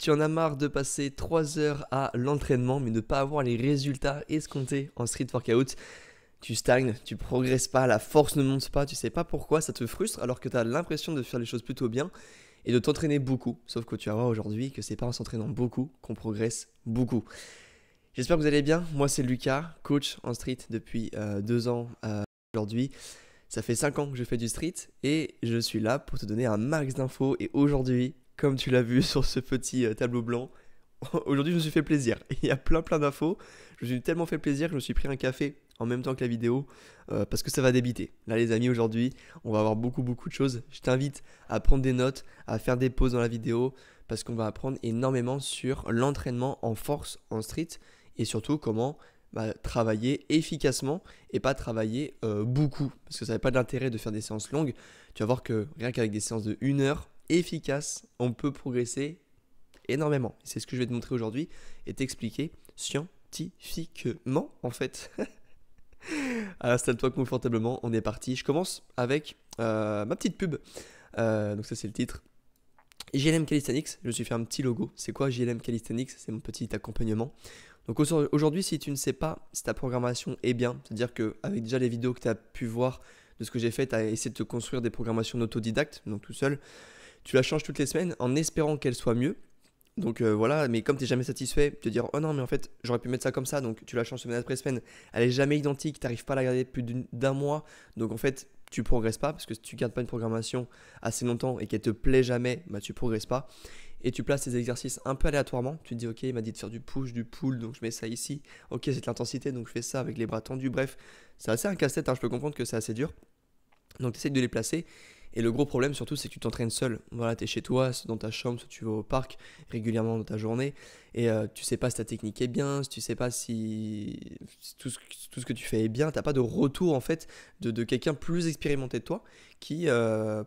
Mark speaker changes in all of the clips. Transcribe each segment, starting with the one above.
Speaker 1: Tu en as marre de passer 3 heures à l'entraînement mais ne pas avoir les résultats escomptés en street workout. Tu stagnes, tu progresses pas, la force ne monte pas, tu sais pas pourquoi, ça te frustre alors que tu as l'impression de faire les choses plutôt bien et de t'entraîner beaucoup. Sauf que tu vas voir aujourd'hui que c'est pas en s'entraînant beaucoup qu'on progresse beaucoup. J'espère que vous allez bien. Moi c'est Lucas, coach en street depuis 2 ans aujourd'hui. Ça fait 5 ans que je fais du street et je suis là pour te donner un max d'infos. Et aujourd'hui, comme tu l'as vu sur ce petit tableau blanc, aujourd'hui je me suis fait plaisir. Il y a plein d'infos. Je me suis tellement fait plaisir que je me suis pris un café en même temps que la vidéo parce que ça va débiter. Là les amis, aujourd'hui on va avoir beaucoup de choses. Je t'invite à prendre des notes, à faire des pauses dans la vidéo parce qu'on va apprendre énormément sur l'entraînement en force en street et surtout comment travailler efficacement et pas travailler beaucoup parce que ça n'a pas d'intérêt de faire des séances longues. Tu vas voir que rien qu'avec des séances de 1 heure efficaces, on peut progresser énormément. C'est ce que je vais te montrer aujourd'hui et t'expliquer scientifiquement en fait. Alors installe-toi confortablement, on est parti. Je commence avec ma petite pub. Donc ça c'est le titre. JLM Calisthenics, je me suis fait un petit logo. C'est quoi JLM Calisthenics? C'est mon petit accompagnement. Donc aujourd'hui, si tu ne sais pas si ta programmation est bien, c'est-à-dire qu'avec déjà les vidéos que tu as pu voir de ce que j'ai fait, tu as essayé de te construire des programmations d'autodidacte, donc tout seul, tu la changes toutes les semaines en espérant qu'elle soit mieux. Donc voilà, mais comme tu n'es jamais satisfait, te dire oh non mais en fait j'aurais pu mettre ça comme ça, donc tu la changes semaine après semaine, elle est jamais identique, tu n'arrives pas à la garder plus d'un mois, donc en fait tu progresses pas parce que si tu gardes pas une programmation assez longtemps et qu'elle te plaît jamais, tu progresses pas. Et tu places tes exercices un peu aléatoirement. Tu te dis ok, il m'a dit de faire du push, du pull, donc je mets ça ici. Ok, c'est de l'intensité, donc je fais ça avec les bras tendus. Bref, c'est assez un casse-tête, je peux comprendre que c'est assez dur. Donc tu essaies de les placer. Et le gros problème surtout, c'est que tu t'entraînes seul. Voilà, tu es chez toi, dans ta chambre, soit tu vas au parc régulièrement dans ta journée. Et tu sais pas si ta technique est bien, si tu sais pas si tout ce que tu fais est bien. Tu n'as pas de retour en fait de quelqu'un plus expérimenté de toi qui,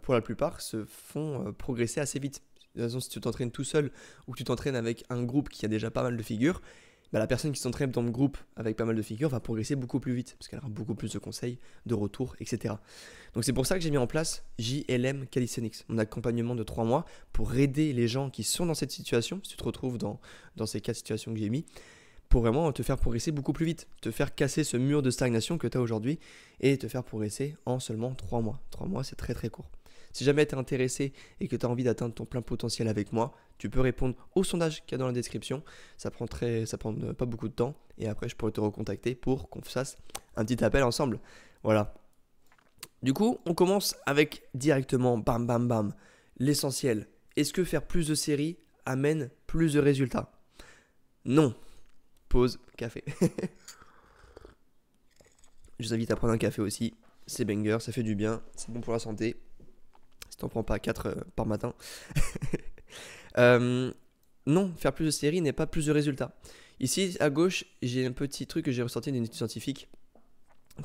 Speaker 1: pour la plupart, se font progresser assez vite. De toute façon, si tu t'entraînes tout seul ou que tu t'entraînes avec un groupe qui a déjà pas mal de figures, la personne qui s'entraîne dans le groupe avec pas mal de figures va progresser beaucoup plus vite parce qu'elle aura beaucoup plus de conseils, de retours, etc. Donc c'est pour ça que j'ai mis en place JLM Calisthenics, mon accompagnement de 3 mois pour aider les gens qui sont dans cette situation, si tu te retrouves dans ces 4 situations que j'ai mis, pour vraiment te faire progresser beaucoup plus vite, te faire casser ce mur de stagnation que tu as aujourd'hui et te faire progresser en seulement 3 mois. 3 mois, c'est très court. Si jamais tu es intéressé et que tu as envie d'atteindre ton plein potentiel avec moi, tu peux répondre au sondage qu'il y a dans la description. Ça prend pas beaucoup de temps et après je pourrai te recontacter pour qu'on fasse un petit appel ensemble. Voilà. Du coup, on commence avec directement bam, l'essentiel. Est-ce que faire plus de séries amène plus de résultats? Non. Pause, café. Je vous invite à prendre un café aussi. C'est banger, ça fait du bien, c'est bon pour la santé. Si t'en prends pas 4 par matin. Non, faire plus de séries n'est pas plus de résultats. Ici, à gauche, j'ai un petit truc que j'ai ressorti d'une étude scientifique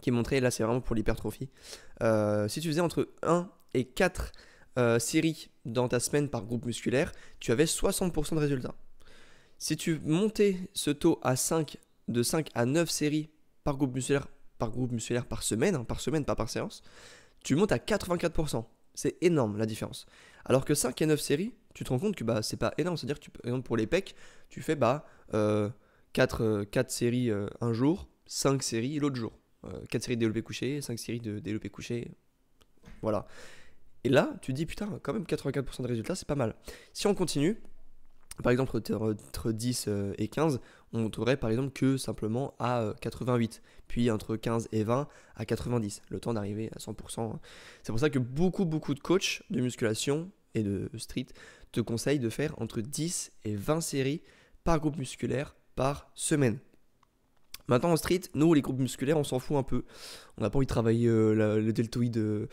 Speaker 1: qui montrait, là c'est vraiment pour l'hypertrophie. Si tu faisais entre 1 et 4 séries dans ta semaine par groupe musculaire, tu avais 60% de résultats. Si tu montais ce taux à de 5 à 9 séries par groupe musculaire par semaine, pas par séance, tu montes à 84%. C'est énorme la différence. Alors que 5 et 9 séries, tu te rends compte que c'est pas énorme. C'est-à-dire que par exemple pour les pecs, tu fais 4 séries un jour, 5 séries l'autre jour. 4 séries de développé couché, 5 séries de développé couché. Voilà. Et là, tu te dis putain, quand même 84% de résultats, c'est pas mal. Si on continue, par exemple entre 10 et 15, on monterait par exemple que simplement à 88, puis entre 15 et 20 à 90, le temps d'arriver à 100%. C'est pour ça que beaucoup de coachs de musculation et de street te conseillent de faire entre 10 et 20 séries par groupe musculaire par semaine. Maintenant en street, nous les groupes musculaires on s'en fout un peu. On n'a pas envie de travailler le deltoïde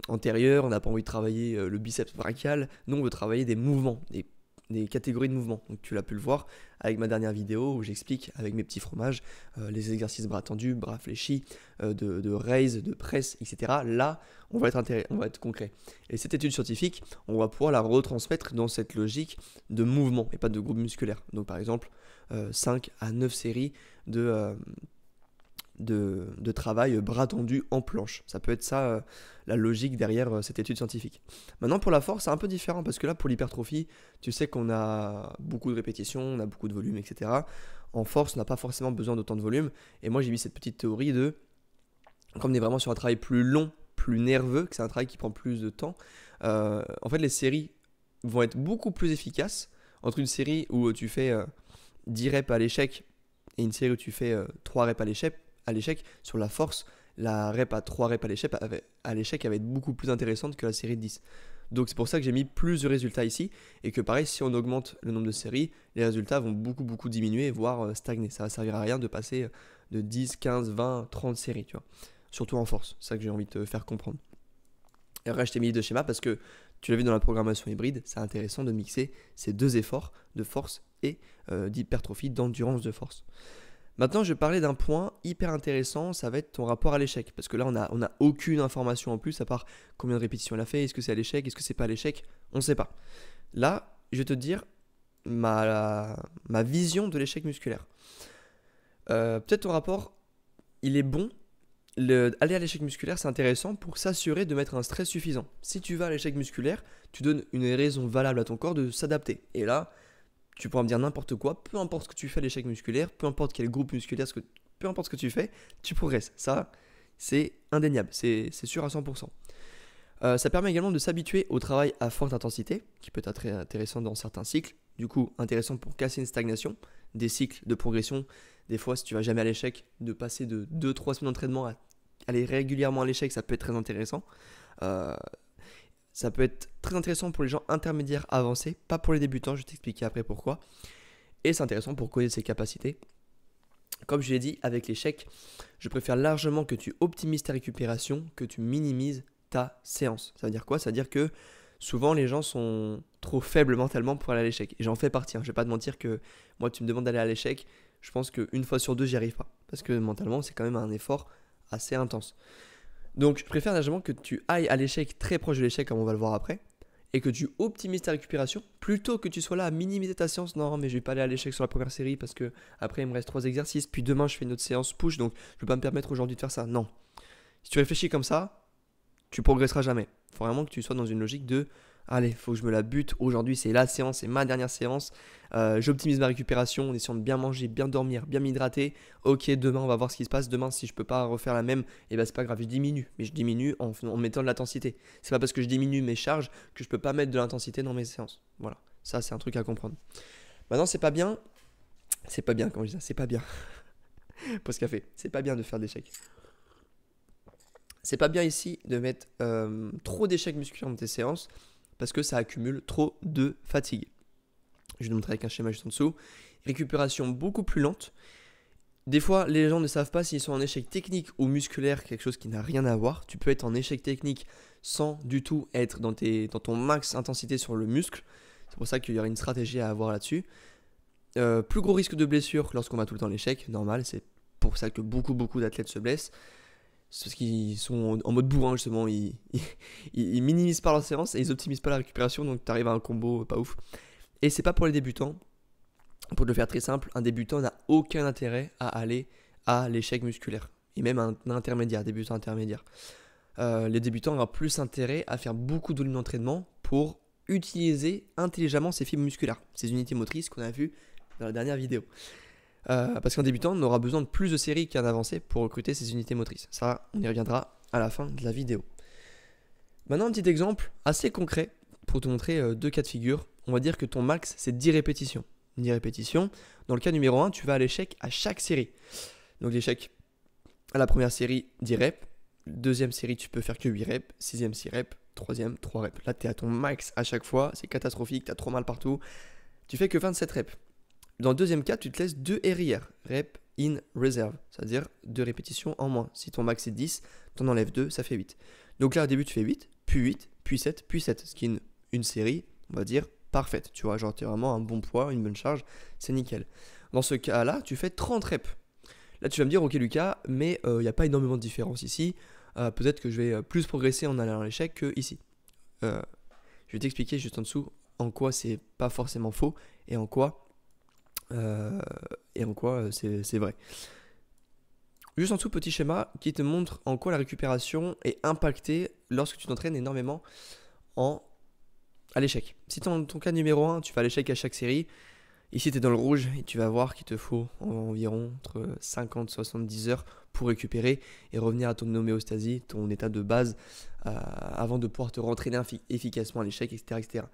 Speaker 1: antérieur, on n'a pas envie de travailler le biceps brachial. Nous on veut travailler des mouvements, des catégories de mouvements. Donc tu l'as pu le voir avec ma dernière vidéo où j'explique avec mes petits fromages les exercices bras tendus, bras fléchis, de raise, de presse, etc. Là on va être concret. Et cette étude scientifique, on va pouvoir la retransmettre dans cette logique de mouvement et pas de groupe musculaire. Donc par exemple 5 à 9 séries de de travail bras tendus en planche. Ça peut être ça la logique derrière cette étude scientifique. Maintenant pour la force c'est un peu différent parce que là pour l'hypertrophie tu sais qu'on a beaucoup de répétitions, on a beaucoup de volume etc. En force on n'a pas forcément besoin d'autant de volume et moi j'ai mis cette petite théorie de comme on est vraiment sur un travail plus long, plus nerveux, que c'est un travail qui prend plus de temps, en fait les séries vont être beaucoup plus efficaces entre une série où tu fais 10 reps à l'échec et une série où tu fais 3 reps à l'échec, sur la force, la rep à 3 reps à l'échec elle va être beaucoup plus intéressante que la série de 10. Donc c'est pour ça que j'ai mis plus de résultats ici et que pareil si on augmente le nombre de séries, les résultats vont beaucoup diminuer voire stagner. Ça va servir à rien de passer de 10, 15, 20, 30 séries, tu vois. Surtout en force, c'est ça que j'ai envie de te faire comprendre. Et après je t'ai mis deux schémas parce que tu l'as vu dans la programmation hybride, c'est intéressant de mixer ces deux efforts de force et d'hypertrophie, d'endurance de force. Maintenant, je vais parler d'un point hyper intéressant, ça va être ton rapport à l'échec. Parce que là, on a aucune information en plus, à part combien de répétitions elle a fait, est-ce que c'est à l'échec, est-ce que c'est pas à l'échec, on ne sait pas. Là, je vais te dire ma vision de l'échec musculaire. Peut-être ton rapport, il est bon. Aller à l'échec musculaire, c'est intéressant pour s'assurer de mettre un stress suffisant. Si tu vas à l'échec musculaire, tu donnes une raison valable à ton corps de s'adapter. Et là, tu pourras me dire n'importe quoi, peu importe ce que tu fais à l'échec musculaire, peu importe quel groupe musculaire, peu importe ce que tu fais, tu progresses. Ça, c'est indéniable, c'est sûr à 100%. Ça permet également de s'habituer au travail à forte intensité, qui peut être très intéressant dans certains cycles. Du coup, intéressant pour casser une stagnation, des cycles de progression. Des fois, si tu vas jamais à l'échec, de passer de 2-3 semaines d'entraînement à aller régulièrement à l'échec, ça peut être très intéressant. Ça peut être très intéressant pour les gens intermédiaires avancés, pas pour les débutants, je vais t'expliquer après pourquoi. Et c'est intéressant pour connaître ses capacités. Comme je l'ai dit, avec l'échec, je préfère largement que tu optimises ta récupération, que tu minimises ta séance. Ça veut dire quoi? Ça veut dire que souvent les gens sont trop faibles mentalement pour aller à l'échec. Et j'en fais partie, hein. Je ne vais pas te mentir que moi tu me demandes d'aller à l'échec, je pense qu'une fois sur deux j'y arrive pas. Parce que mentalement c'est quand même un effort assez intense. Donc je préfère largement que tu ailles à l'échec très proche de l'échec comme on va le voir après. Et que tu optimises ta récupération plutôt que tu sois là à minimiser ta séance. Non, mais je vais pas aller à l'échec sur la première série parce que après il me reste 3 exercices, puis demain je fais une autre séance push, donc je ne peux pas me permettre aujourd'hui de faire ça. Non. Si tu réfléchis comme ça, tu progresseras jamais. Il faut vraiment que tu sois dans une logique de allez, il faut que je me la bute. Aujourd'hui, c'est la séance, c'est ma dernière séance. J'optimise ma récupération en essayant de bien manger, bien dormir, bien m'hydrater. Ok, demain, on va voir ce qui se passe. Demain, si je peux pas refaire la même, et ben c'est pas grave, je diminue. Mais je diminue en mettant de l'intensité. C'est pas parce que je diminue mes charges que je peux pas mettre de l'intensité dans mes séances. Voilà, ça c'est un truc à comprendre. Maintenant, c'est pas bien. C'est pas bien, quand je dis ça, c'est pas bien. Pause café. C'est pas bien de faire d'échecs. C'est pas bien ici de mettre trop d'échecs musculaires dans tes séances parce que ça accumule trop de fatigue. Je vais te montrer avec un schéma juste en dessous. Récupération beaucoup plus lente. Des fois, les gens ne savent pas s'ils sont en échec technique ou musculaire, quelque chose qui n'a rien à voir. Tu peux être en échec technique sans du tout être dans ton max intensité sur le muscle. C'est pour ça qu'il y aurait une stratégie à avoir là-dessus. Plus gros risque de blessure lorsqu'on va tout le temps à l'échec, normal. C'est pour ça que beaucoup d'athlètes se blessent. C'est parce qu'ils sont en mode bourrin justement, ils minimisent pas leur séance et ils optimisent pas la récupération, donc tu arrives à un combo pas ouf. Et c'est pas pour les débutants. Pour le faire très simple, un débutant n'a aucun intérêt à aller à l'échec musculaire. Et même un intermédiaire, débutant intermédiaire. Les débutants ont plus intérêt à faire beaucoup de volume d'entraînement pour utiliser intelligemment ces fibres musculaires, ces unités motrices qu'on a vues dans la dernière vidéo. Parce qu'un débutant on aura besoin de plus de séries qu'un avancé pour recruter ces unités motrices. Ça, on y reviendra à la fin de la vidéo. Maintenant, un petit exemple assez concret pour te montrer deux cas de figure. On va dire que ton max, c'est 10 répétitions. 10 répétitions. Dans le cas numéro 1, tu vas à l'échec à chaque série. Donc l'échec à la première série, 10 reps. Deuxième série, tu peux faire que 8 reps. Sixième, 6 reps. Troisième, 3 reps. Là, tu es à ton max à chaque fois. C'est catastrophique, tu as trop mal partout. Tu fais que 27 reps. Dans le deuxième cas, tu te laisses 2 RIR, rep in reserve, c'est-à-dire 2 répétitions en moins. Si ton max est 10, tu en enlèves 2, ça fait 8. Donc là, au début, tu fais 8, puis 7, puis 7, ce qui est une série, on va dire, parfaite. Tu vois, genre, tu as vraiment un bon poids, une bonne charge, c'est nickel. Dans ce cas-là, tu fais 30 reps. Là, tu vas me dire, ok Lucas, mais il n'y a pas énormément de différence ici. Peut-être que je vais plus progresser en allant à l'échec qu'ici. Je vais t'expliquer juste en dessous en quoi c'est pas forcément faux et en quoi c'est vrai. Juste en dessous, petit schéma qui te montre en quoi la récupération est impactée lorsque tu t'entraînes énormément à l'échec. Si dans ton cas numéro 1, tu vas à l'échec à chaque série, ici tu es dans le rouge et tu vas voir qu'il te faut environ entre 50 et 70 heures pour récupérer et revenir à ton homéostasie, ton état de base, avant de pouvoir te rentraîner efficacement à l'échec, etc., etc.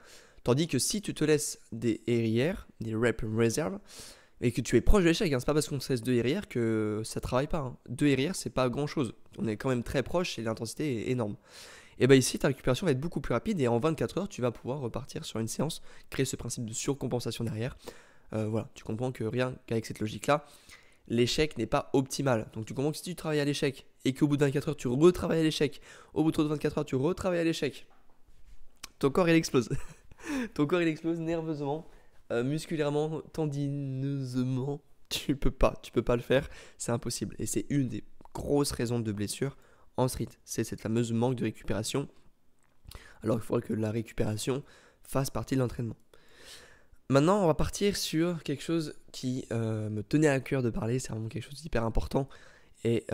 Speaker 1: Tandis que si tu te laisses des RIR, des Rep Reserve, et que tu es proche de l'échec, c'est pas parce qu'on se laisse 2 RIR que ça travaille pas. 2 RIR, c'est pas grand chose. On est quand même très proche et l'intensité est énorme. Et bien ici, ta récupération va être beaucoup plus rapide et en 24 heures, tu vas pouvoir repartir sur une séance, créer ce principe de surcompensation derrière. Voilà, tu comprends que rien qu'avec cette logique-là, l'échec n'est pas optimal. Donc tu comprends que si tu travailles à l'échec et qu'au bout de 24 heures, tu retravailles à l'échec, au bout de 24 heures, tu retravailles à l'échec, ton corps il explose. Ton corps il explose nerveusement, musculairement, tendineusement. Tu peux pas le faire, c'est impossible. Et c'est une des grosses raisons de blessure en street. C'est cette fameuse manque de récupération. Alors il faudrait que la récupération fasse partie de l'entraînement. Maintenant, on va partir sur quelque chose qui me tenait à cœur de parler. C'est vraiment quelque chose d'hyper important et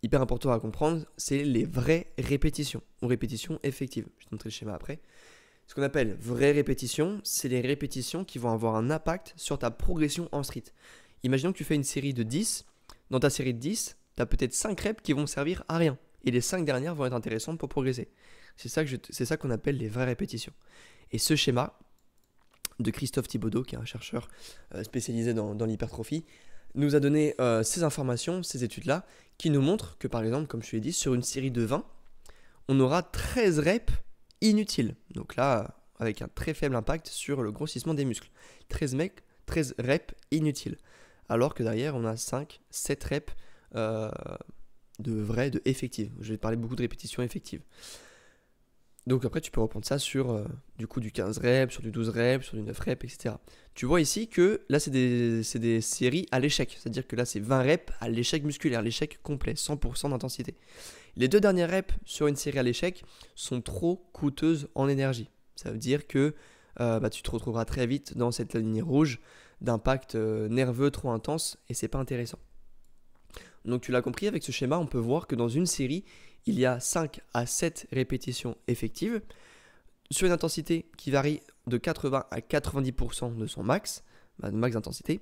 Speaker 1: hyper important à comprendre. C'est les vraies répétitions ou répétitions effectives. Je vais te montrer le schéma après. Ce qu'on appelle vraies répétitions, c'est les répétitions qui vont avoir un impact sur ta progression en street. Imaginons que tu fais une série de 10. Dans ta série de 10, tu as peut-être 5 reps qui vont servir à rien. Et les 5 dernières vont être intéressantes pour progresser. C'est ça qu'on appelle les vraies répétitions. Et ce schéma de Christophe Thibodeau, qui est un chercheur spécialisé dans l'hypertrophie, nous a donné ces informations, ces études-là, qui nous montrent que par exemple, comme je te l'ai dit, sur une série de 20, on aura 13 reps inutiles. Donc là, avec un très faible impact sur le grossissement des muscles. 13 reps inutiles. Alors que derrière, on a 5, 7 reps de effectives. Je vais te parler beaucoup de répétitions effectives. Donc après, tu peux reprendre ça sur du 15 reps, sur du 12 reps, sur du 9 reps, etc. Tu vois ici que là, c'est des séries à l'échec. C'est-à-dire que là, c'est 20 reps à l'échec musculaire, l'échec complet, 100% d'intensité. Les 2 dernières reps sur une série à l'échec sont trop coûteuses en énergie. Ça veut dire que tu te retrouveras très vite dans cette ligne rouge d'impact nerveux trop intense et c'est pas intéressant. Donc tu l'as compris, avec ce schéma, on peut voir que dans une série, il y a 5 à 7 répétitions effectives sur une intensité qui varie de 80 à 90% de son max d'intensité.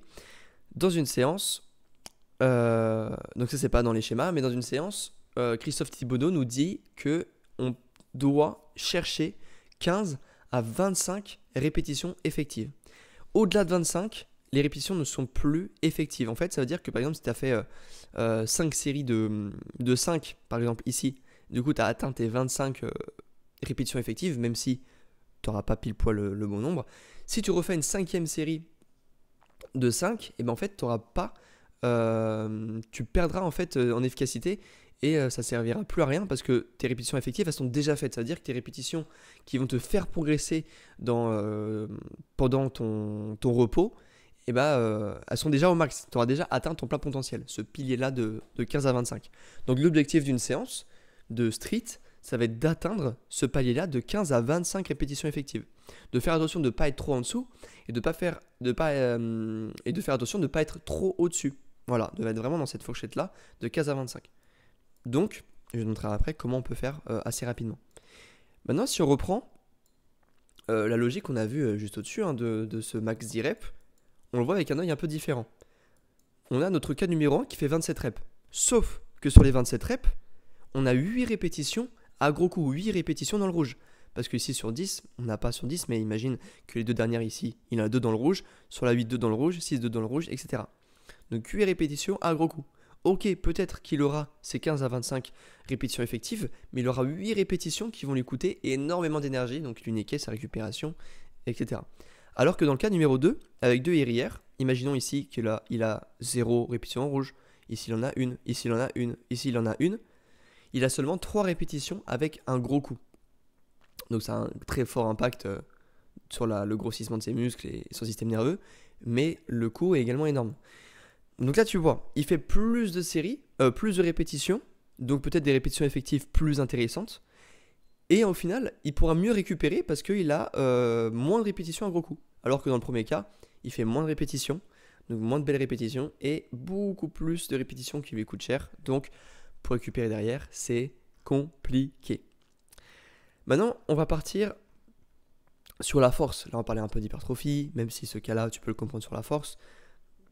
Speaker 1: Dans une séance, donc ça c'est pas dans les schémas, mais dans une séance, Christophe Thibodeau nous dit qu'on doit chercher 15 à 25 répétitions effectives. Au-delà de 25, les répétitions ne sont plus effectives. En fait, ça veut dire que par exemple, si tu as fait 5 séries de 5, par exemple ici, du coup, tu as atteint tes 25 répétitions effectives, même si tu n'auras pas pile poil le bon nombre. Si tu refais une 5e série de 5, et ben en fait, tu perdras en fait en efficacité et ça servira plus à rien parce que tes répétitions effectives elles sont déjà faites. Ça veut dire que tes répétitions qui vont te faire progresser pendant ton repos, elles sont déjà au max. Tu auras déjà atteint ton plein potentiel, ce pilier-là de 15 à 25. Donc l'objectif d'une séance de street, ça va être d'atteindre ce palier-là de 15 à 25 répétitions effectives. De faire attention de ne pas être trop en dessous et de faire attention de ne pas être trop au-dessus. Voilà, de être vraiment dans cette fourchette-là de 15 à 25. Donc, je vais te montrer après comment on peut faire assez rapidement. Maintenant, si on reprend la logique qu'on a vue juste au-dessus de ce max 10 reps, on le voit avec un œil un peu différent. On a notre cas numéro 1 qui fait 27 reps. Sauf que sur les 27 reps, on a 8 répétitions à gros coup, 8 répétitions dans le rouge. Parce que ici sur 10, on n'a pas sur 10, mais imagine que les 2 dernières ici, il y en a 2 dans le rouge, sur la 8, 2 dans le rouge, 6, 2 dans le rouge, etc. Donc 8 répétitions à gros coup. Ok, peut-être qu'il aura ces 15 à 25 répétitions effectives, mais il aura 8 répétitions qui vont lui coûter énormément d'énergie, donc lui niquer sa récupération, etc. Alors que dans le cas numéro 2, avec 2 RIR, imaginons ici qu'il a 0 répétition en rouge, ici il en a une, ici il en a une, ici il en a une, il a seulement 3 répétitions avec un gros coup. Donc ça a un très fort impact sur le grossissement de ses muscles et son système nerveux, mais le coût est également énorme. Donc là tu vois, il fait plus de séries, plus de répétitions, donc peut-être des répétitions effectives plus intéressantes, et au final il pourra mieux récupérer parce qu'il a moins de répétitions à gros coup. Alors que dans le premier cas, il fait moins de répétitions, donc moins de belles répétitions et beaucoup plus de répétitions qui lui coûtent cher. Donc pour récupérer derrière, c'est compliqué. Maintenant, on va partir sur la force. Là, on parlait un peu d'hypertrophie, même si ce cas-là, tu peux le comprendre sur la force.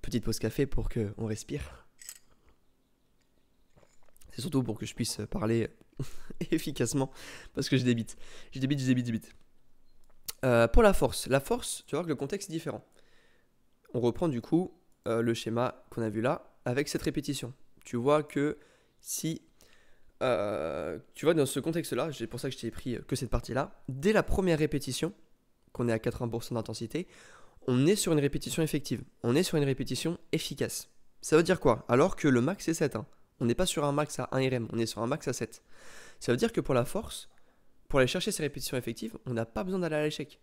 Speaker 1: Petite pause café pour qu'on respire. C'est surtout pour que je puisse parler efficacement parce que je débite. Pour la force, tu vas voir que le contexte est différent. On reprend du coup le schéma qu'on a vu là avec cette répétition. Tu vois que si tu vois dans ce contexte-là, c'est pour ça que je t'ai pris que cette partie-là, dès la première répétition, qu'on est à 80% d'intensité, on est sur une répétition effective, on est sur une répétition efficace. Ça veut dire quoi? Alors que le max est 7, hein. On n'est pas sur un max à 1 RM, on est sur un max à 7. Ça veut dire que pour la force, pour aller chercher ces répétitions effectives, on n'a pas besoin d'aller à l'échec.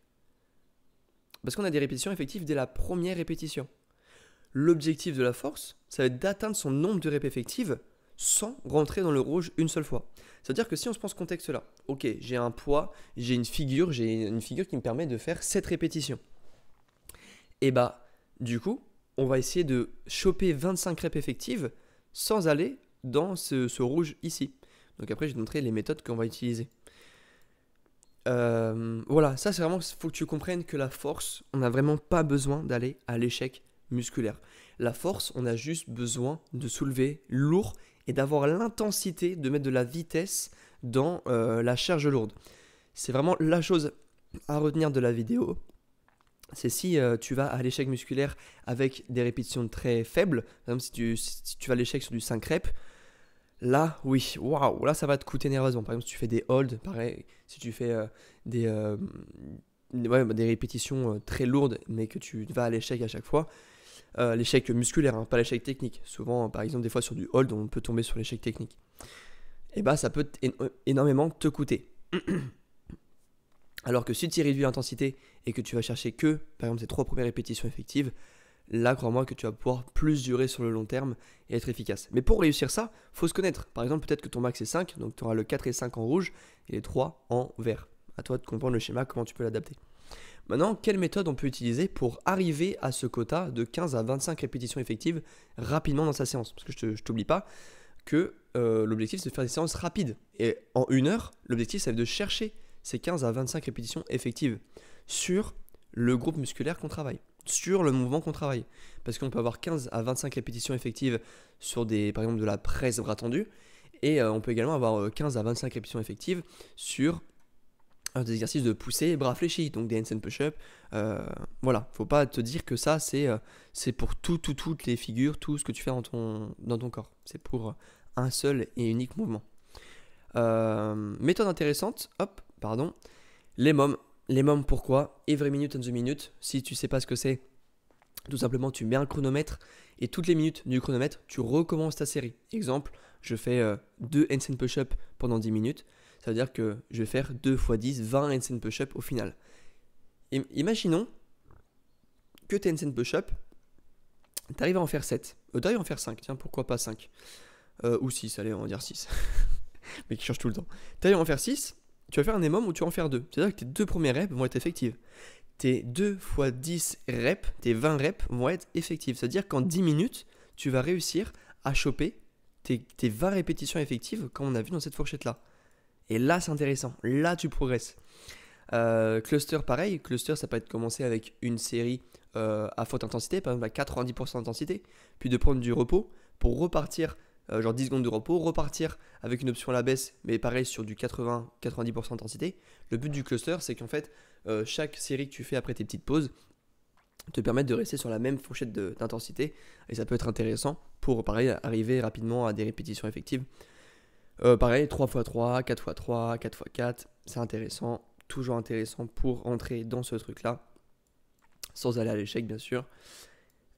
Speaker 1: Parce qu'on a des répétitions effectives dès la première répétition. L'objectif de la force, ça va être d'atteindre son nombre de répétitions effectives sans rentrer dans le rouge une seule fois. C'est-à-dire que si on se prend ce contexte-là, ok, j'ai un poids, j'ai une figure qui me permet de faire 7 répétitions. Et bah, du coup, on va essayer de choper 25 reps effectives sans aller dans ce rouge ici. Donc après, je vais te montrer les méthodes qu'on va utiliser. Voilà, ça c'est vraiment, il faut que tu comprennes que la force, on n'a vraiment pas besoin d'aller à l'échec musculaire. La force, on a juste besoin de soulever lourd et d'avoir l'intensité de mettre de la vitesse dans la charge lourde. C'est vraiment la chose à retenir de la vidéo. C'est si tu vas à l'échec musculaire avec des répétitions très faibles, par exemple si tu vas à l'échec sur du 5 reps, là, oui, waouh, là ça va te coûter nerveusement. Par exemple, si tu fais des holds, pareil, si tu fais des répétitions très lourdes, mais que tu vas à l'échec à chaque fois, l'échec musculaire, hein, pas l'échec technique. Souvent, par exemple, des fois sur du hold, on peut tomber sur l'échec technique. Et bah, ça peut énormément te coûter. Alors que si tu réduis l'intensité et que tu vas chercher que, par exemple, ces 3 premières répétitions effectives, là, crois-moi que tu vas pouvoir plus durer sur le long terme et être efficace. Mais pour réussir ça, il faut se connaître. Par exemple, peut-être que ton max est 5, donc tu auras le 4 et 5 en rouge et les 3 en vert. À toi de comprendre le schéma, comment tu peux l'adapter. Maintenant, quelle méthode on peut utiliser pour arriver à ce quota de 15 à 25 répétitions effectives rapidement dans sa séance? Parce que je ne t'oublie pas que l'objectif, c'est de faire des séances rapides. Et en 1 heure, l'objectif, c'est de chercher ces 15 à 25 répétitions effectives sur le groupe musculaire qu'on travaille, sur le mouvement qu'on travaille. Parce qu'on peut avoir 15 à 25 répétitions effectives sur par exemple de la presse bras tendu, et on peut également avoir 15 à 25 répétitions effectives sur des exercices de poussée bras fléchis, donc des handstand push-up. Voilà, faut pas te dire que ça c'est pour toutes les figures, tout ce que tu fais dans ton corps. C'est pour un seul et unique mouvement. Méthode intéressante, les mômes. Les mômes, pourquoi? Every minute and the minute. Si tu sais pas ce que c'est, tout simplement tu mets un chronomètre et toutes les minutes du chronomètre tu recommences ta série. Exemple, je fais 2 handstand push-up pendant 10 minutes. Ça veut dire que je vais faire 2 x 10, 20 handstand push-up au final. Imaginons que tes handstand push-up, tu arrives à en faire 7. Tu arrives à en faire 5, tiens, pourquoi pas 5 ou 6, allez, on va dire 6. Mais qui change tout le temps. Tu arrives à en faire 6, tu vas faire un minimum ou tu vas en faire 2. C'est-à-dire que tes 2 premières reps vont être effectives. Tes 2 x 10 reps, tes 20 reps vont être effectives. C'est-à-dire qu'en 10 minutes, tu vas réussir à choper tes 20 répétitions effectives comme on a vu dans cette fourchette-là. Et là, c'est intéressant. Là, tu progresses. Cluster, pareil. Cluster, ça peut être commencé avec une série à forte intensité, par exemple à 90% d'intensité, puis de prendre du repos pour repartir, genre 10 secondes de repos, repartir avec une option à la baisse, mais pareil sur du 80-90% d'intensité. Le but du cluster, c'est qu'en fait, chaque série que tu fais après tes petites pauses te permettent de rester sur la même fourchette d'intensité, et ça peut être intéressant pour, pareil, arriver rapidement à des répétitions effectives. Pareil, 3x3, 4x3, 4x4, c'est intéressant, toujours intéressant pour entrer dans ce truc-là, sans aller à l'échec bien sûr.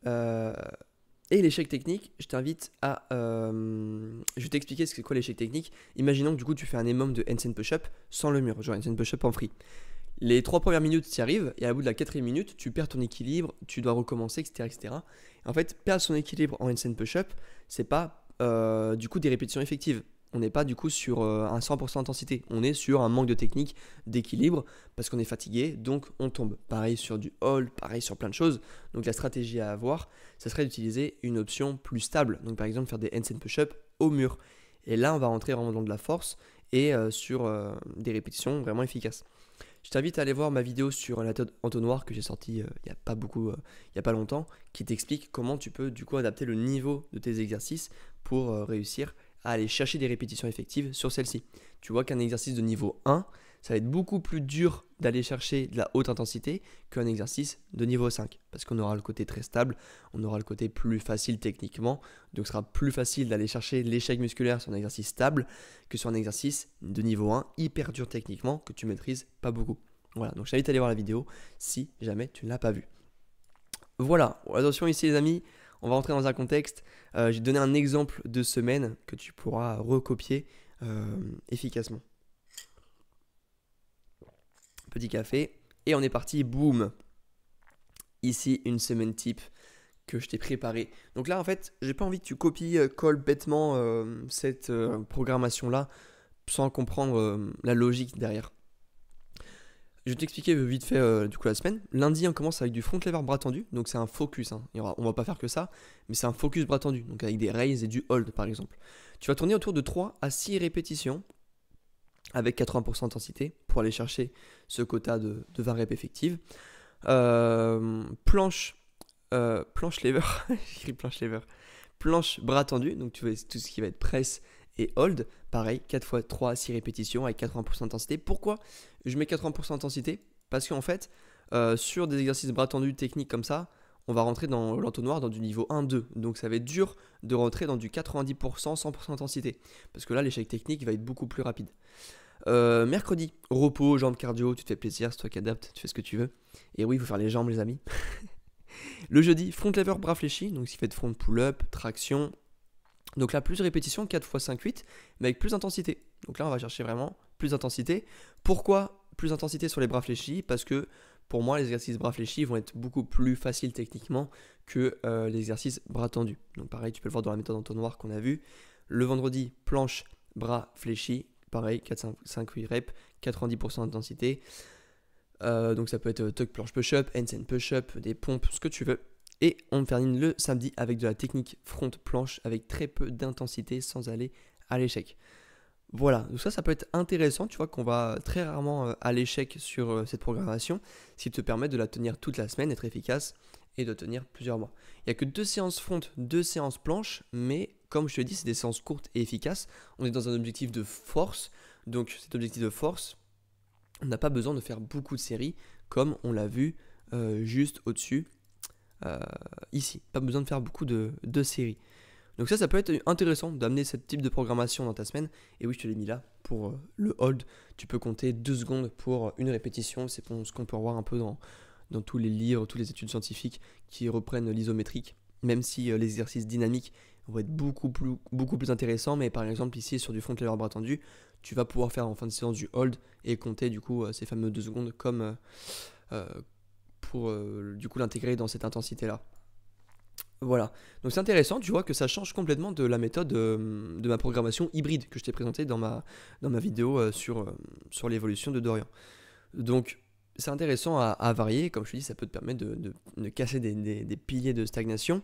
Speaker 1: Et l'échec technique, je t'invite à... je vais t'expliquer ce que c'est quoi l'échec technique. Imaginons que du coup tu fais un minimum de handstand push-up sans le mur, genre handstand push-up en free. Les 3 premières minutes tu y arrives, et à bout de la 4e minute, tu perds ton équilibre, tu dois recommencer, etc. En fait, perdre son équilibre en handstand push-up, c'est pas du coup des répétitions effectives. on n'est pas du coup sur un 100% d'intensité, on est sur un manque de technique, d'équilibre, parce qu'on est fatigué, donc on tombe. Pareil sur du hold, pareil sur plein de choses. Donc la stratégie à avoir, ça serait d'utiliser une option plus stable. Donc par exemple faire des handstand push-up au mur. Et là on va rentrer vraiment dans de la force et sur des répétitions vraiment efficaces. Je t'invite à aller voir ma vidéo sur la méthode entonnoir que j'ai sortie il n'y a pas longtemps, qui t'explique comment tu peux du coup adapter le niveau de tes exercices pour réussir à aller chercher des répétitions effectives sur celle-ci. Tu vois qu'un exercice de niveau 1, ça va être beaucoup plus dur d'aller chercher de la haute intensité qu'un exercice de niveau 5, parce qu'on aura le côté très stable, on aura le côté plus facile techniquement, donc ce sera plus facile d'aller chercher l'échec musculaire sur un exercice stable que sur un exercice de niveau 1 hyper dur techniquement que tu maîtrises pas beaucoup. Voilà, donc je t'invite à aller voir la vidéo si jamais tu ne l'as pas vue. Voilà, attention ici les amis, on va rentrer dans un contexte. J'ai donné un exemple de semaine que tu pourras recopier efficacement. Petit café et on est parti, boum. Ici une semaine type que je t'ai préparée. Donc là en fait j'ai pas envie que tu copies colles bêtement cette programmation là sans comprendre la logique derrière. Je vais t'expliquer vite fait du coup la semaine. Lundi on commence avec du front lever bras tendu, donc c'est un focus, hein. On va pas faire que ça, mais c'est un focus bras tendu, donc avec des raise et du hold par exemple. Tu vas tourner autour de 3 à 6 répétitions avec 80% d'intensité pour aller chercher ce quota de 20 reps effectives. Planche lever, j'écris planche lever, planche bras tendu, donc tu vois tout ce qui va être presse et hold, pareil, 4 fois 3 à 6 répétitions avec 80% d'intensité. Pourquoi je mets 80% d'intensité? Parce qu'en fait, sur des exercices bras tendus techniques comme ça, on va rentrer dans l'entonnoir dans du niveau 1-2. Donc ça va être dur de rentrer dans du 90%, 100% d'intensité. Parce que là, l'échec technique va être beaucoup plus rapide. Mercredi, repos, jambes cardio, tu te fais plaisir, c'est toi qui adaptes, tu fais ce que tu veux. Et oui, il faut faire les jambes les amis. Le jeudi, front lever, bras fléchis, donc il fait de front pull-up, traction. Donc là, plus de répétitions, 4 x 5, 8, mais avec plus d'intensité. Donc là, on va chercher vraiment plus d'intensité. Pourquoi plus d'intensité sur les bras fléchis? Parce que pour moi, les exercices bras fléchis vont être beaucoup plus faciles techniquement que les exercices bras tendus. Donc pareil, tu peux le voir dans la méthode entonnoir qu'on a vue. Le vendredi, planche, bras fléchis, pareil, 4, 5, 8 reps, 90% d'intensité. Donc ça peut être tuck planche push-up, handstand push-up, des pompes, ce que tu veux. Et on termine le samedi avec de la technique front planche avec très peu d'intensité sans aller à l'échec. Voilà, donc ça peut être intéressant, tu vois qu'on va très rarement à l'échec sur cette programmation, ce qui te permet de la tenir toute la semaine, être efficace et de tenir plusieurs mois. Il n'y a que 2 séances front, 2 séances planche, mais comme je te l'ai dit, c'est des séances courtes et efficaces. On est dans un objectif de force, donc cet objectif de force, on n'a pas besoin de faire beaucoup de séries comme on l'a vu juste au-dessus ici. Pas besoin de faire beaucoup de séries. Donc ça peut être intéressant d'amener ce type de programmation dans ta semaine. Et oui, je te l'ai mis là pour le hold. Tu peux compter 2 secondes pour une répétition. C'est ce qu'on peut voir un peu dans tous les livres, toutes les études scientifiques qui reprennent l'isométrique. Même si les exercices dynamiques vont être beaucoup plus intéressants. Mais par exemple ici sur du front lever bras tendu, tu vas pouvoir faire en fin de séance du hold et compter du coup ces fameux 2 secondes comme pour du coup l'intégrer dans cette intensité là. Voilà, donc c'est intéressant, tu vois que ça change complètement de la méthode de ma programmation hybride que je t'ai présentée dans ma vidéo sur l'évolution de Dorian. Donc c'est intéressant à varier, comme je te dis, ça peut te permettre de casser des piliers de stagnation.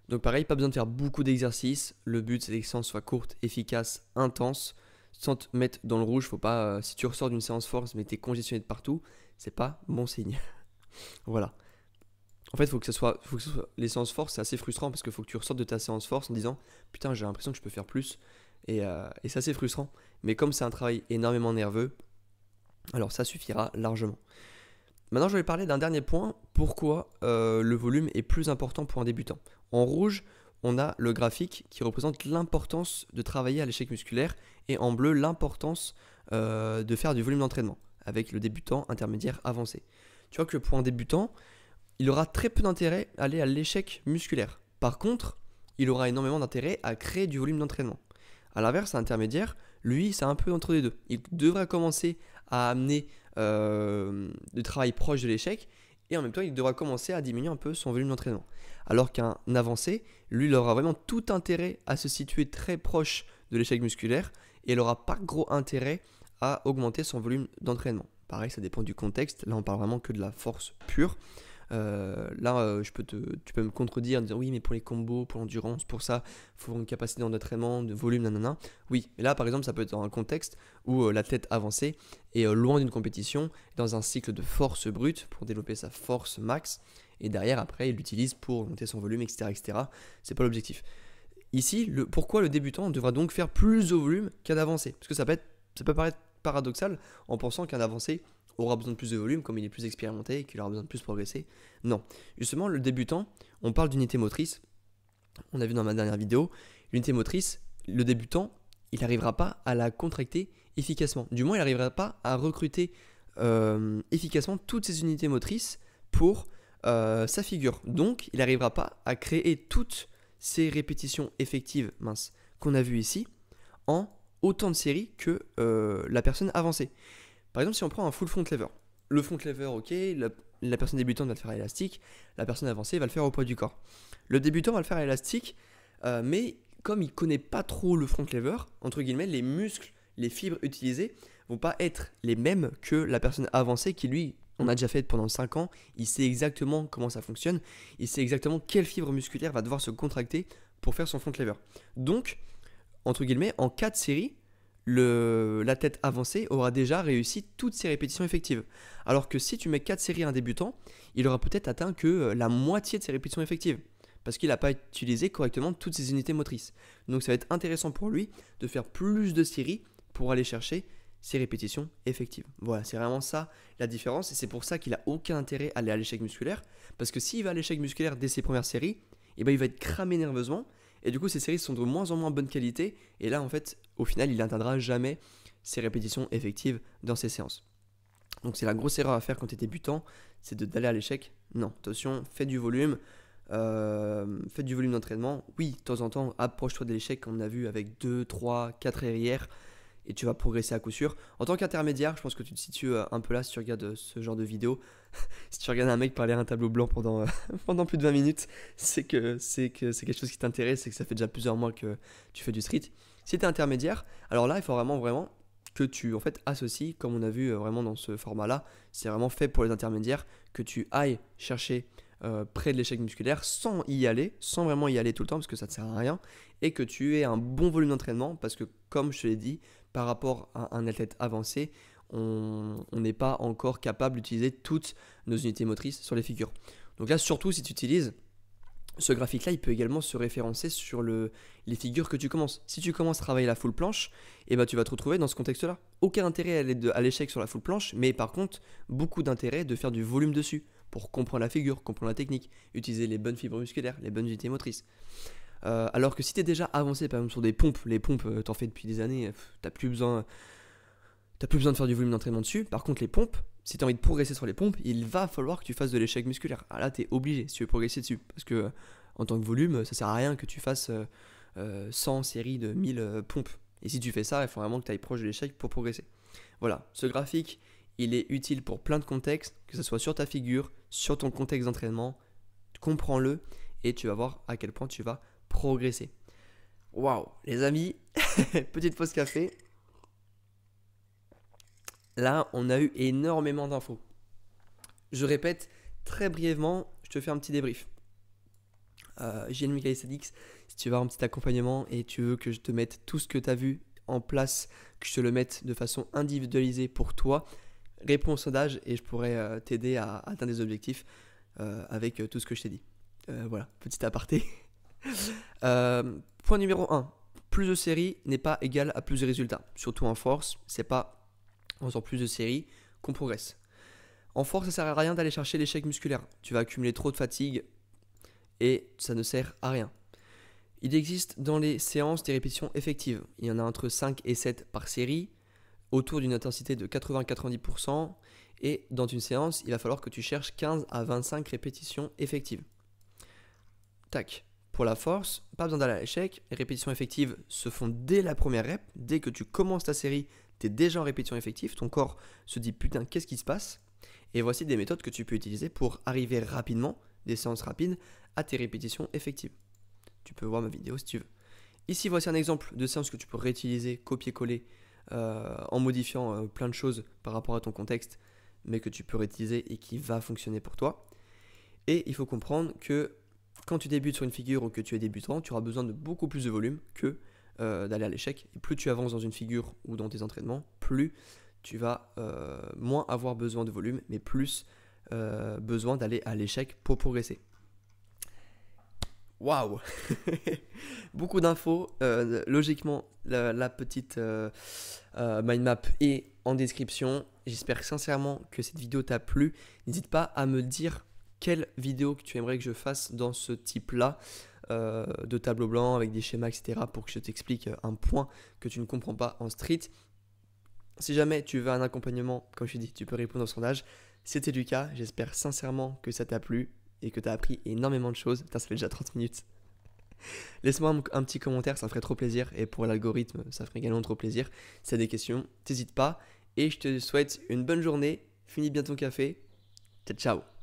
Speaker 1: Donc pareil, pas besoin de faire beaucoup d'exercices, le but c'est que les séances soient courtes, efficaces, intenses, sans te mettre dans le rouge. Faut pas, si tu ressors d'une séance force mais t'es congestionné de partout, c'est pas bon signe. Voilà. En fait, il faut que ce soit les séances force, c'est assez frustrant parce qu'il faut que tu ressortes de ta séance force en disant putain, j'ai l'impression que je peux faire plus. Et c'est assez frustrant. Mais comme c'est un travail énormément nerveux, alors ça suffira largement. Maintenant, je vais parler d'un dernier point. Pourquoi le volume est plus important pour un débutant? En rouge, on a le graphique qui représente l'importance de travailler à l'échec musculaire et en bleu, l'importance de faire du volume d'entraînement avec le débutant, intermédiaire, avancé. Tu vois que pour un débutant, il aura très peu d'intérêt à aller à l'échec musculaire. Par contre, il aura énormément d'intérêt à créer du volume d'entraînement. A l'inverse, l'intermédiaire, lui, c'est un peu entre les deux. Il devrait commencer à amener du travail proche de l'échec et en même temps il devra commencer à diminuer un peu son volume d'entraînement. Alors qu'un avancé, lui, il aura vraiment tout intérêt à se situer très proche de l'échec musculaire et il n'aura pas gros intérêt à augmenter son volume d'entraînement. Pareil, ça dépend du contexte, là on parle vraiment que de la force pure. Tu peux me contredire en disant oui mais pour les combos, pour l'endurance, pour ça, il faut avoir une capacité d'entraînement, de volume, nanana. Oui, mais là par exemple ça peut être dans un contexte où l'athlète avancé est loin d'une compétition, dans un cycle de force brute pour développer sa force max, et derrière après il l'utilise pour augmenter son volume, etc. etc. C'est pas l'objectif. Ici, pourquoi le débutant devra donc faire plus de volume qu'un avancé? Parce que ça peut paraître paradoxal en pensant qu'un avancé aura besoin de plus de volume comme il est plus expérimenté et qu'il aura besoin de plus progresser. Non. Justement, le débutant, on parle d'unité motrice. On a vu dans ma dernière vidéo, l'unité motrice, le débutant, il n'arrivera pas à la contracter efficacement. Du moins, il n'arrivera pas à recruter efficacement toutes ses unités motrices pour sa figure. Donc, il n'arrivera pas à créer toutes ces répétitions effectives qu'on a vues ici en autant de séries que la personne avancée. Par exemple, si on prend un full front lever, le front lever, ok, la personne débutante va le faire à élastique, la personne avancée va le faire au poids du corps. Le débutant va le faire à élastique, mais comme il ne connaît pas trop le front lever, entre guillemets, les muscles, les fibres utilisées vont pas être les mêmes que la personne avancée qui, lui, on a déjà fait pendant 5 ans, il sait exactement comment ça fonctionne, il sait exactement quelle fibre musculaire va devoir se contracter pour faire son front lever. Donc, entre guillemets, en 4 séries, l'athlète avancé aura déjà réussi toutes ses répétitions effectives. Alors que si tu mets 4 séries à un débutant, il aura peut-être atteint que la moitié de ses répétitions effectives. Parce qu'il n'a pas utilisé correctement toutes ses unités motrices. Donc ça va être intéressant pour lui de faire plus de séries pour aller chercher ses répétitions effectives. Voilà, c'est vraiment ça la différence. Et c'est pour ça qu'il n'a aucun intérêt à aller à l'échec musculaire. Parce que s'il va à l'échec musculaire dès ses premières séries, eh ben, il va être cramé nerveusement. Et du coup, ces séries sont de moins en moins bonne qualité. Et là, en fait, au final, il n'atteindra jamais ses répétitions effectives dans ses séances. Donc, c'est la grosse erreur à faire quand tu es débutant, c'est d'aller à l'échec. Non, attention, fais du volume. Fais du volume d'entraînement. Oui, de temps en temps, approche-toi de l'échec, comme on a vu avec 2, 3, 4 RIR. Et tu vas progresser à coup sûr. En tant qu'intermédiaire, je pense que tu te situes un peu là si tu regardes ce genre de vidéo. Si tu regardes un mec parler à un tableau blanc pendant, pendant plus de 20 minutes, c'est que c'est quelque chose qui t'intéresse et que ça fait déjà plusieurs mois que tu fais du street. Si tu es intermédiaire, alors là, il faut vraiment que tu en fait associes, comme on a vu vraiment dans ce format-là, c'est vraiment fait pour les intermédiaires, que tu ailles chercher près de l'échec musculaire sans y aller, sans vraiment y aller tout le temps parce que ça ne sert à rien, et que tu aies un bon volume d'entraînement parce que, comme je te l'ai dit, par rapport à un athlète avancé, on n'est pas encore capable d'utiliser toutes nos unités motrices sur les figures. Donc là, surtout si tu utilises ce graphique-là, il peut également se référencer sur les figures que tu commences. Si tu commences à travailler la full planche, eh ben, tu vas te retrouver dans ce contexte-là. Aucun intérêt à aller à l'échec sur la full planche, mais par contre, beaucoup d'intérêt de faire du volume dessus pour comprendre la figure, comprendre la technique, utiliser les bonnes fibres musculaires, les bonnes unités motrices. Alors que si tu es déjà avancé par exemple sur des pompes, les pompes t'en fais depuis des années, t'as plus besoin de faire du volume d'entraînement dessus. Par contre les pompes, si tu as envie de progresser sur les pompes, il va falloir que tu fasses de l'échec musculaire. Ah là tu es obligé si tu veux progresser dessus. Parce que en tant que volume, ça sert à rien que tu fasses 100 séries de 1000 pompes. Et si tu fais ça, il faut vraiment que tu ailles proche de l'échec pour progresser. Voilà, ce graphique, il est utile pour plein de contextes, que ce soit sur ta figure, sur ton contexte d'entraînement. Comprends-le et tu vas voir à quel point tu vas progresser. Waouh, les amis, petite pause café. Là, on a eu énormément d'infos. Je répète très brièvement, je te fais un petit débrief. JN Calisthenics, si tu veux avoir un petit accompagnement et tu veux que je te mette tout ce que tu as vu en place, que je te le mette de façon individualisée pour toi, réponds au sondage et je pourrais t'aider à atteindre des objectifs avec tout ce que je t'ai dit. Voilà, petit aparté. Point numéro 1, plus de séries n'est pas égal à plus de résultats. Surtout en force, c'est pas en faisant plus de séries qu'on progresse. En force, ça sert à rien d'aller chercher l'échec musculaire. Tu vas accumuler trop de fatigue et ça ne sert à rien. Il existe dans les séances des répétitions effectives. Il y en a entre 5 et 7 par série, autour d'une intensité de 80-90%. Et dans une séance, il va falloir que tu cherches 15 à 25 répétitions effectives. Tac. Pour la force, pas besoin d'aller à l'échec. Les répétitions effectives se font dès la première rep. Dès que tu commences ta série, tu es déjà en répétition effective. Ton corps se dit putain, qu'est-ce qui se passe? Et voici des méthodes que tu peux utiliser pour arriver rapidement, des séances rapides, à tes répétitions effectives. Tu peux voir ma vidéo si tu veux. Ici, voici un exemple de séance que tu peux réutiliser, copier-coller, en modifiant plein de choses par rapport à ton contexte, mais que tu peux réutiliser et qui va fonctionner pour toi. Et il faut comprendre que quand tu débutes sur une figure ou que tu es débutant, tu auras besoin de beaucoup plus de volume que d'aller à l'échec. Et plus tu avances dans une figure ou dans tes entraînements, plus tu vas moins avoir besoin de volume, mais plus besoin d'aller à l'échec pour progresser. Waouh. Beaucoup d'infos. Logiquement, la petite mind map est en description. J'espère sincèrement que cette vidéo t'a plu. N'hésite pas à me dire quelle vidéo que tu aimerais que je fasse dans ce type-là de tableau blanc avec des schémas, etc. pour que je t'explique un point que tu ne comprends pas en street. Si jamais tu veux un accompagnement, comme je t'ai dit, tu peux répondre au sondage. C'était Lucas. J'espère sincèrement que ça t'a plu et que tu as appris énormément de choses. Putain, ça fait déjà 30 minutes. Laisse-moi un petit commentaire, ça me ferait trop plaisir. Et pour l'algorithme, ça ferait également trop plaisir. Si tu as des questions, n'hésite pas. Et je te souhaite une bonne journée. Finis bien ton café. Ciao, ciao.